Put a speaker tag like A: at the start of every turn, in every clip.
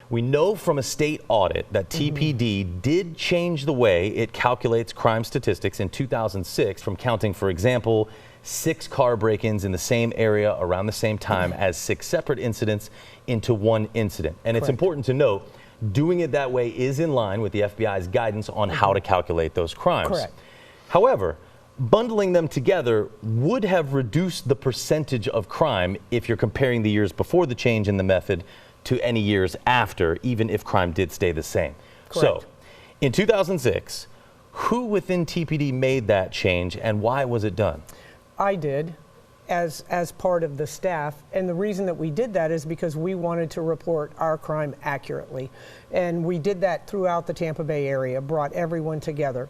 A: We know from a state audit that TPD did change the way it calculates crime statistics in 2006 from counting, for example, 6 car break-ins in the same area around the same time as 6 separate incidents into 1 incident. And it's important to note, doing it that way is in line with the FBI's guidance on how to calculate those crimes.
B: Correct.
A: However, bundling them together would have reduced the percentage of crime if you're comparing the years before the change in the method to any years after, even if crime did stay the same.
B: Correct.
A: So, in 2006, who within TPD made that change and why was it done?
B: I did, as part of the staff, and the reason that we did that is because we wanted to report our crime accurately. And we did that throughout the Tampa Bay area, brought everyone together.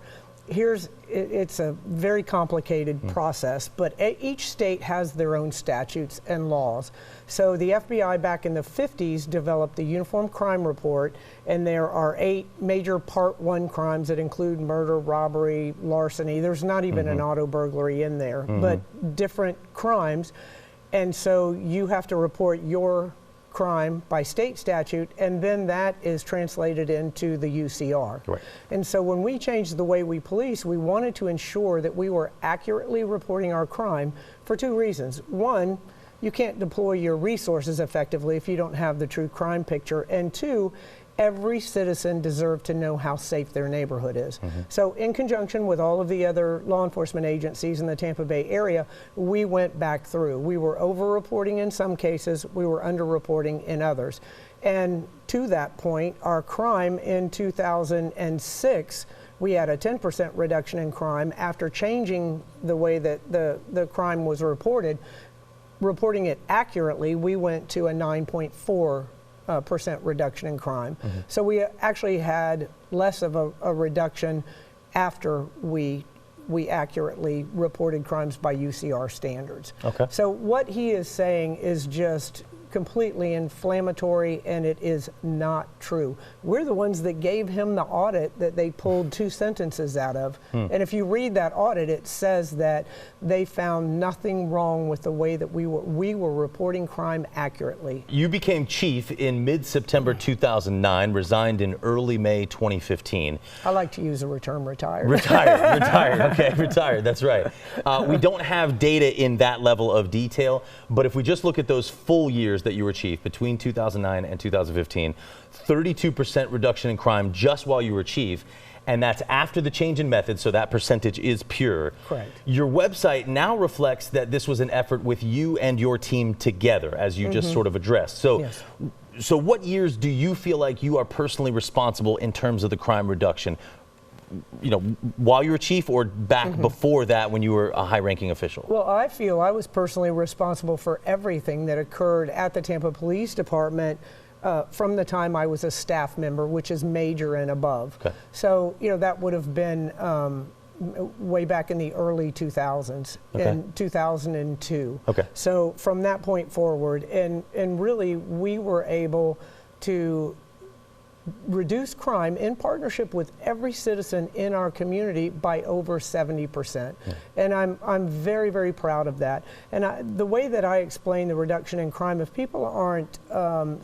B: It's a very complicated process, but each state has their own statutes and laws. So the FBI back in the 50s developed the Uniform Crime Report, and there are 8 major Part 1 crimes that include murder, robbery, larceny. There's not even an auto burglary in there, but different crimes. And so you have to report your crime by state statute, and then that is translated into the UCR.
A: Right.
B: And so when we changed the way we police, we wanted to ensure that we were accurately reporting our crime for 2 reasons. One, you can't deploy your resources effectively if you don't have the true crime picture. And 2, every citizen deserves to know how safe their neighborhood is. So in conjunction with all of the other law enforcement agencies in the Tampa Bay area, we went back through. We were over-reporting in some cases, we were under-reporting in others. And to that point, our crime in 2006, we had a 10% reduction in crime after changing the way that the crime was reported. Reporting it accurately, we went to a 9.4% reduction in crime. So we actually had less of a reduction after we accurately reported crimes by UCR standards.
A: Okay.
B: So what he is saying is just completely inflammatory, and it is not true. We're the ones that gave him the audit that they pulled 2 sentences out of. And if you read that audit, it says that they found nothing wrong with the way that we were reporting crime accurately.
A: You became chief in mid-September 2009, resigned in early May 2015.
B: I like to use the term retired.
A: Retired, okay, retired, that's right. We don't have data in that level of detail, but if we just look at those full years that you were chief, between 2009 and 2015, 32% reduction in crime just while you were chief, and that's after the change in method, so that percentage is pure.
B: Correct.
A: Your website now reflects that this was an effort with you and your team together, as you just sort of addressed. So,
B: Yes.
A: So what years do you feel like you are personally responsible in terms of the crime reduction? You know, while you were chief or back before that when you were a high-ranking official?
B: Well, I feel I was personally responsible for everything that occurred at the Tampa Police Department from the time I was a staff member, which is major and above.
A: Okay.
B: So, you know, that would have been way back in the early 2000s, in 2002.
A: Okay.
B: So from that point forward, and really we were able to reduce crime in partnership with every citizen in our community by over 70%. And I'm very, very proud of that. And the way that I explain the reduction in crime, if people aren't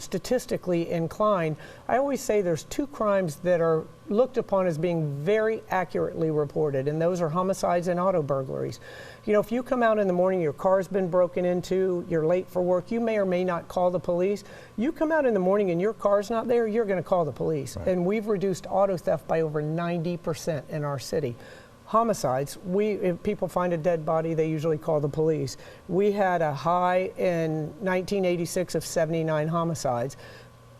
B: statistically inclined, I always say there's 2 crimes that are looked upon as being very accurately reported, and those are homicides and auto burglaries. You know, if you come out in the morning, your car's been broken into, you're late for work, you may or may not call the police. You come out in the morning and your car's not there, you're going to call the police. Right. And we've reduced auto theft by over 90% in our city. Homicides, if people find a dead body, they usually call the police. We had a high in 1986 of 79 homicides.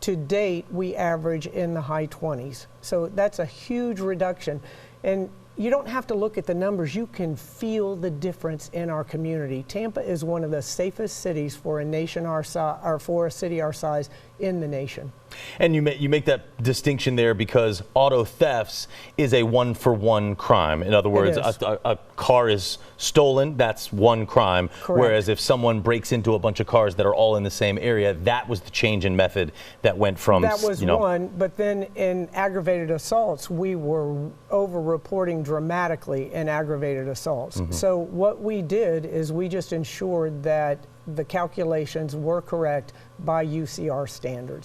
B: To date, we average in the high 20s. So that's a huge reduction. And you don't have to look at the numbers. You can feel the difference in our community. Tampa is one of the safest cities for a nation our size, or for a city our size in the nation.
A: And you make that distinction there because auto thefts is a 1-for-1 crime. In other words, a car is stolen, that's 1 crime.
B: Correct.
A: Whereas if someone breaks into a bunch of cars that are all in the same area, that was the change in method that went from,
B: that was 1, but then in aggravated assaults, we were over-reporting dramatically in aggravated assaults. So what we did is we just ensured that the calculations were correct by UCR standards.